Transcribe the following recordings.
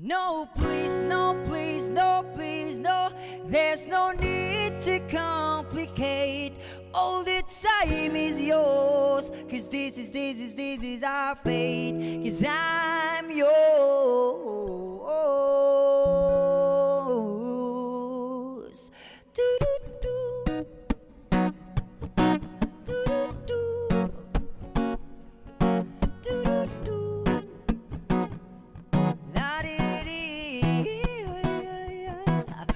No, please, no, please, no, please, no. There's no need to complicate. All the time is yours. Cause this is our fate. Cause I'm yours. Do-do-do. Do-do-do. Do-do-do.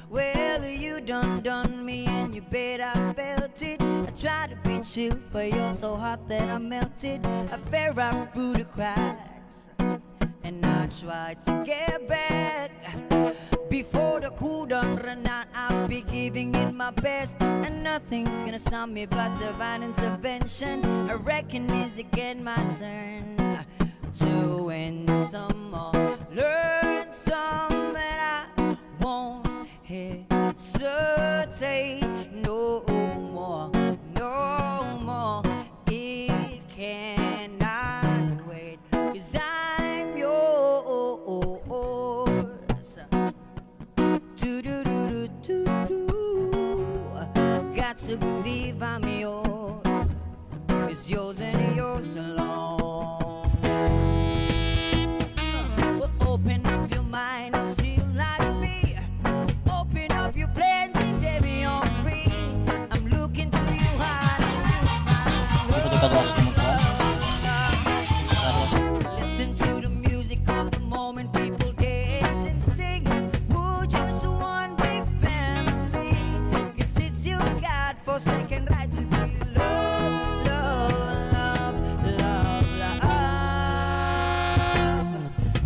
Well, you done me and you bet I felt it. I tried to be chill, but you're so hot that I melted. I fell right through the cracks, and I tried to get back. Before the cool done run out, I'll be giving it my best, and nothing's gonna stop me but divine intervention. I reckon it's again my turn to win some more, learn some, but I won't hesitate no more, no more. It cannot wait, 'cause I'm yours. Do-do-do-do-do-do. Got to believe I'm yours. It's yours and yours alone. Open up your mind and see like me. Open up your blend and let me on free. I'm looking to you hard and listen to the music of the moment. People dance and sing. We're just one big family. 'Cause it's you God forsaken right to be love, love, love, love, love.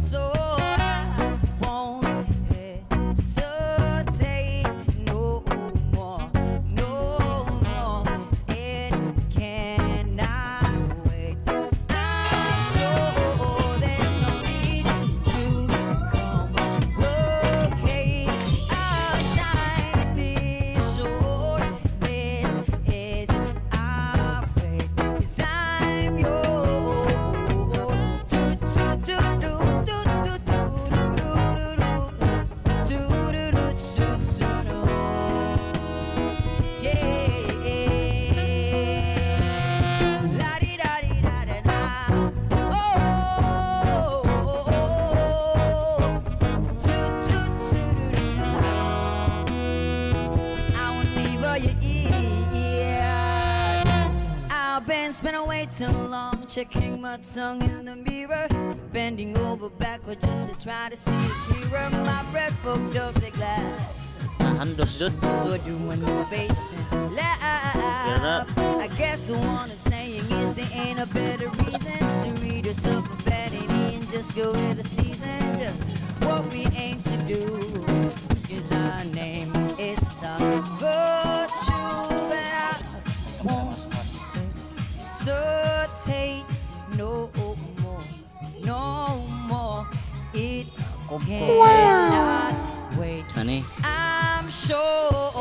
So I won't hesitate no more, no more. It cannot wait. I'm sure there's no need to complicate. Our time is short. This is our fate. 'Cause I'm yours. Do do do do do do do do do do do. Yeah. La di da di da da da. Oh. Do do do do do. I won't leave all your ears. I've been spending way too long checking my tongue in the mirror, bending over backward just to try to see it clearer. My breath fogged up the glass. Handos-Tv. So do when you're facing laugh. I guess the one is saying is there ain't a better reason to read yourself a vanity and just go with the season. Just what we aim to do. 'Cause our name is some virtue, but I won't hesitate no more, no more. It cannot wait. Ani. I'm sure